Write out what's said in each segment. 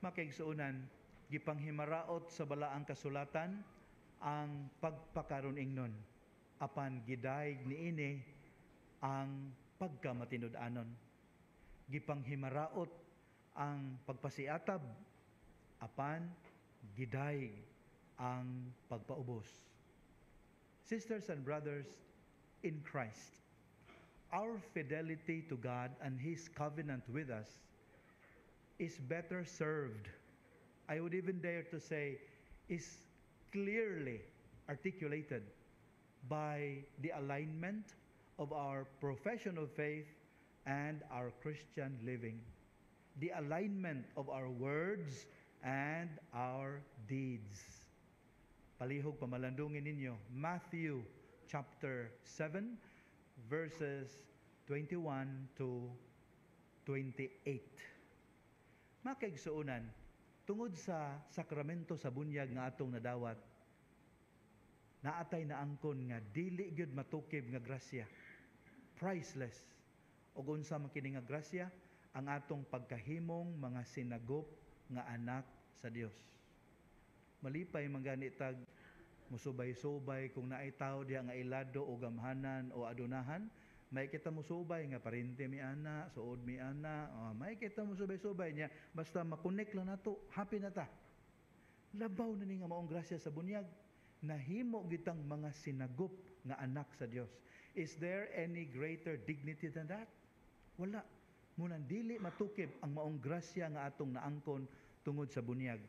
Makaigsuunan, gipanghimaraot sa balaang kasulatan ang pagpakaron ingnon. Apan gidayeg niini ang pagkamatinud-anon. Gipanghimaraot ang pagpasiatab, apan gidayeg ang pagpaubos. Sisters and brothers in Christ, our fidelity to God and His covenant with us is better served, I would even dare to say, is clearly articulated by the alignment of our profession of faith and our Christian living. The alignment of our words and our deeds. Palihog pamalandungin ninyo, Matthew chapter 7, verses 21 to 28. Makaigsuunan, tungod sa sakramento sa bunyag nga atong nadawat, naatay na angkon nga dili gyud matukib nga grasya, priceless. Ug unsa man kini nga grasya, ang atong pagkahimong mga sinagop nga anak sa Dios. Malipay man gani tag musubay-subay kung naay tawo diha nga ilado o gamhanan o adunahan, may kita mo subay nga parente mi ana, suod mi ana, may kita mo subay-subay niya, basta makonek lang nato, happy na ta. Labaw na ni nga maong grasya sa bunyag, nahimo gitang mga sinagop nga anak sa Dios. Is there any greater dignity than that? Wala. Munang dili matukib ang maong grasya nga atong naangkon tungod sa bunyag,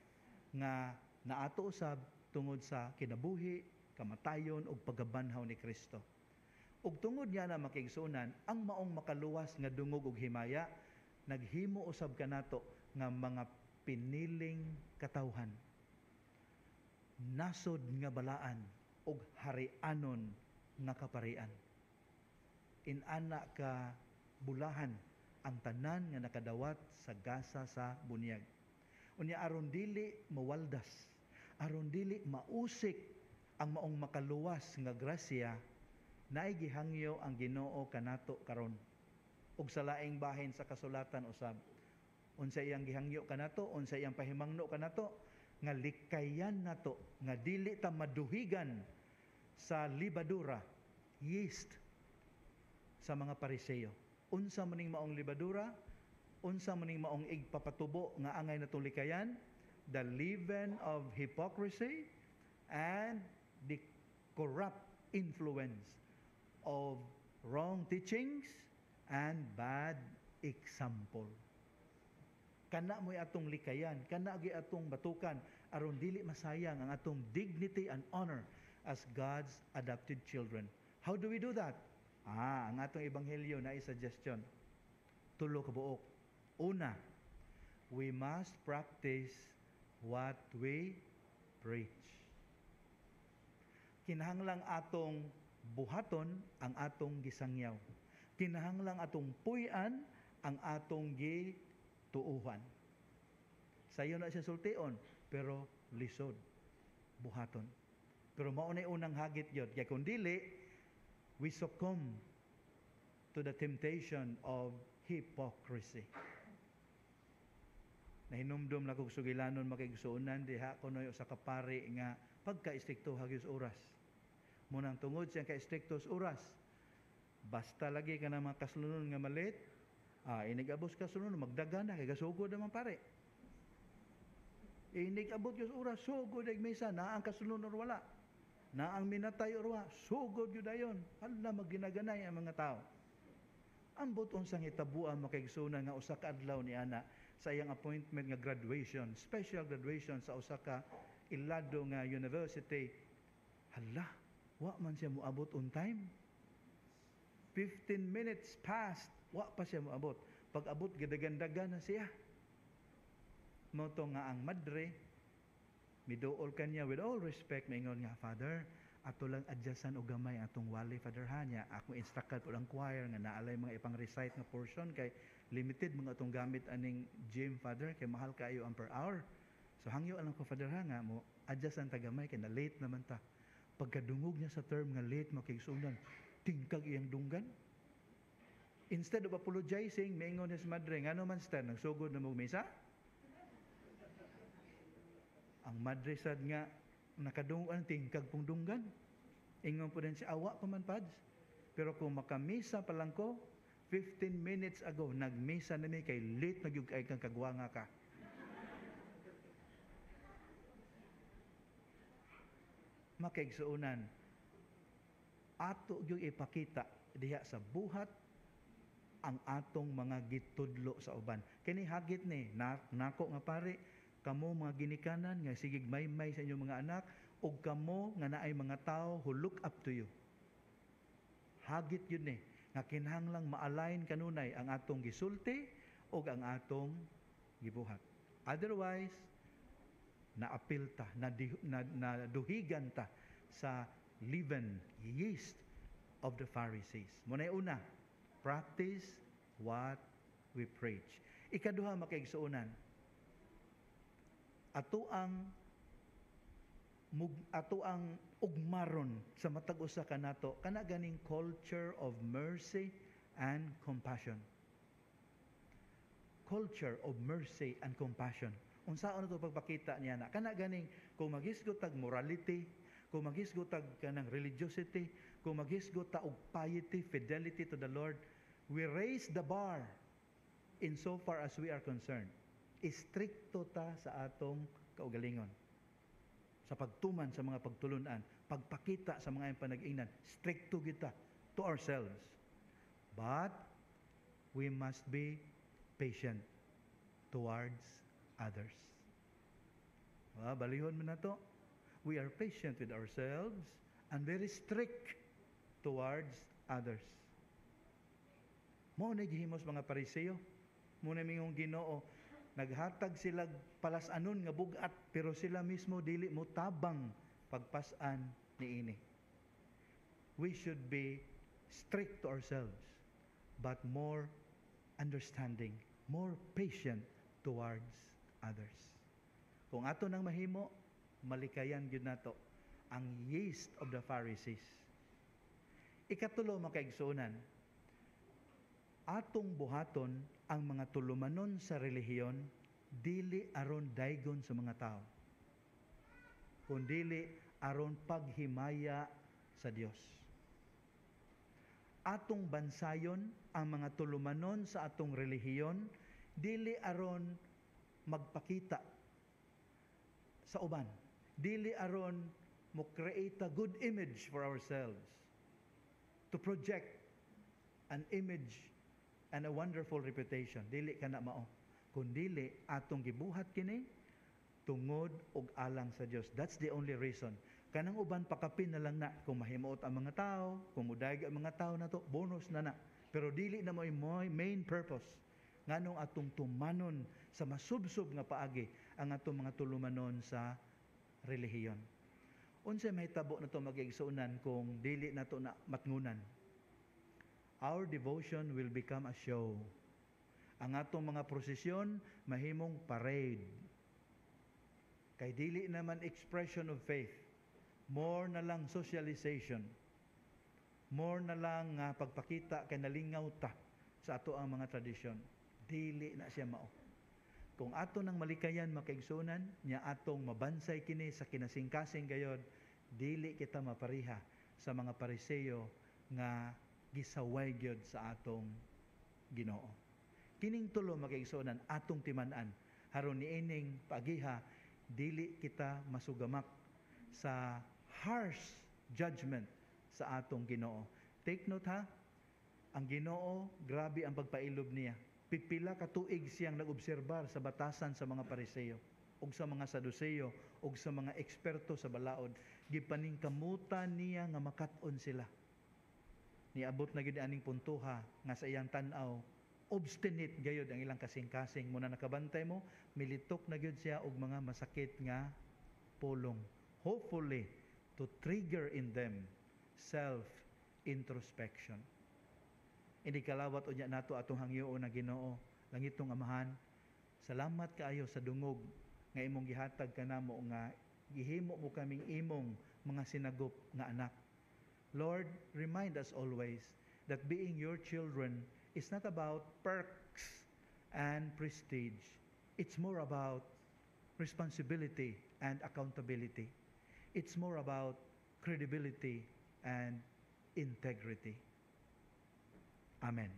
nga naato usab tungod sa kinabuhi, kamatayon ug paggabanhaw ni Kristo. Ug tungod niya na makigsunan, ang maong makaluwas nga dungog ug himaya, naghimo usab kanato nga mga piniling katawhan. Nasod nga balaan ug harianon nga kaparian. Inana ka bulahan ang tanan nga nakadawat sa gasa sa bunyag. Unya aron dili mawaldas, aron dili mausik ang maong makaluwas nga grasya, naay gihangyo ang Ginoo kanato karon. Ug sa laing bahin sa kasulatan usab, unsa iyang gihangyo kanato, unsa iyang pahimangno kanato, nga likayan nato nga dili ta maduhigan sa libadura, yeast sa mga Pariseo. Unsa maning maong libadura, unsa maning maong igpapatubo nga angay natong likayan, the leaven of hypocrisy and the corrupt influence of wrong teachings and bad example. Kana mo'y atong likayan, kana gi atong batukan, aron dili masayang ang atong dignity and honor as God's adopted children. How do we do that? Ang atong ebanghelyo na suggestion. Tulo ka buok. Una, we must practice what we preach. Kinahanglang atong buhaton ang atong gisangyaw. Kinahanglang atong puy-an ang atong gituuhan. Sayo na siya sultion, pero lisod, buhaton. Pero maunay unang hagit yun. Kaya kung dili, we succumb to the temptation of hypocrisy. Nahinumdum na kong sugilanon makigsuunan, diha ko na sa kapari nga pagka-istrikto hagyos oras. Munang tungod siyang ka-istriktos oras. Basta lagi ka na mga kasunod nga malit, inigabos kasunod, magdaga na, kaya gasugod naman pare. Inigabot yung oras, sugod ay mesa, na ang kasunod or wala. Na ang minatay or wala, sugod yun dayon. Hala, maginaganay ang mga tao. Ang buton sang hitabuan makaigsunan nga usa ka adlaw ni ana sa iyang appointment nga graduation, special graduation sa usa ka ilado nga university. Hala, wa man siya moabot on time. 15 minutes past, wa pa siya moabot. Pag abot gidagan-dagan na siya. Moto nga ang madre miduol kanya with all respect maingon nga, Father, ato lang adjustan og gamay atong wali, Father Hanya. Ako instructed po lang choir nga naalay mga ipang recite nga portion kay limited mga atong gamit aning gym, Father, kay mahal kayo ang per hour. So hangyo alang ko, Father Hanya, mo adjustan ta gamay kay na late naman ta. Pagkadungog niya sa term nga late, makigsunan, tingkag iyang dunggan. Instead of apologizing, maingon his madre, nga naman star, nagsugod na mong misa? Ang madre sad nga nakadungan tingkag pong dunggan. Ingon po din si awa pa man pads. Pero kung makamisa pa lang ko, 15 minutes ago, nagmisa na mi kay late nagyug kay kang kagwanga ka. Makaigsuunan, ato yung ipakita diha sa buhat ang atong mga gitudlo sa uban. Kini hagit ni, nako nga pare, kamo mga ginikanan nga sigig may sa inyong mga anak, o kamo nga naay mga tao who look up to you. Hagit yun ni, nga kinahanglang ma-align kanunay ang atong gisulti o ang atong gibuhat. Otherwise, naapil ta, naduhigan ta sa leaven, yeast of the Pharisees. Muna'y una, practice what we preach. Ikaduha, makaigsuunan, ato ang ugmaron sa matag usa kanato kana ganing culture of mercy and compassion. Culture of mercy and compassion. Unsaon nato pagpakita niya na kana ganing kung maghisgot tag morality, kung maghisgot tag kanang religiosity, kung maghisgot ta og piety, fidelity to the Lord, we raise the bar in so far as we are concerned. Istrikto ta sa atong kaugalingon. Sa pagtuman sa mga pagtulunan, pagpakita sa mga panag-ingnan, strikto kita to ourselves. But we must be patient towards others. Balihon mo na to. We are patient with ourselves and very strict towards others. Mo na gihimos mga Pariseo, mo na mingong Ginoo, naghatag sila palasanon nga bugat, pero sila mismo dili mo tabang pagpasan niini. We should be strict to ourselves, but more understanding, more patient towards others. Kung ato nang mahimo, malikayan gyud nato ang yeast of the Pharisees. Ikatulo, makaigsunan, atong buhaton ang mga tulumanon sa relihiyon dili aron daygon sa mga tao, kundi aron paghimaya sa Dios. Atong bansayon ang mga tulumanon sa atong relihiyon dili aron magpakita sa uban, dili aron mo create a good image for ourselves, to project an image and a wonderful reputation. Dili kana mao, kundi atong gibuhat kini tungod og alang sa Dios. That's the only reason. Kanang uban pakapin na lang na kung mahimuot ang mga tao, kung mudag ang mga tao na to, bonus na. Pero dili na mo main purpose nganong atong tumanon sa masubsob nga paagi ang atong mga tulumanon sa relihiyon. Unsay mahitabo na to magigsuunan kung dili na to na matngunan? Our devotion will become a show. Ang atong mga prosesyon mahimong parade. Kay dili naman expression of faith. More na lang socialization. More na lang pagpakita kay nalingaw ta sa ato ang mga tradisyon. Dili na siya mao. Kung ato nang malikayan makaigsunan, nya atong mabansay kini sa kinasingkasing gayod, dili kita mapariha sa mga Pariseo nga gisaway gyud sa atong Ginoo. Kining tulo makaigsunan atong timan-an haron niining paagiha dili kita masugamak sa harsh judgment sa atong Ginoo. Take note ha, ang Ginoo grabe ang pagpailob niya. Pipila ka tuig siyang nag-obserbar sa batasan sa mga Pariseo ug sa mga Saduseo ug sa mga eksperto sa balaod. Gipaningkamutan niya nga makat-on sila. Niabot na gyud aning puntoha nga sa iyang tan-aw obstinate gayud ang ilang kasing-kasing. Muna nakabantay mo, militok na gyud siya og mga masakit nga pulong. Hopefully to trigger in them self-introspection. Hindi kalawat unya nato atong hangyo na Ginoo, langitong Amahan, salamat kaayo sa dungog nga imong gihatag kanamo nga gihimo mo kaming imong mga sinagop nga anak. Lord, remind us always that being your children is not about perks and prestige. It's more about responsibility and accountability. It's more about credibility and integrity. Amen.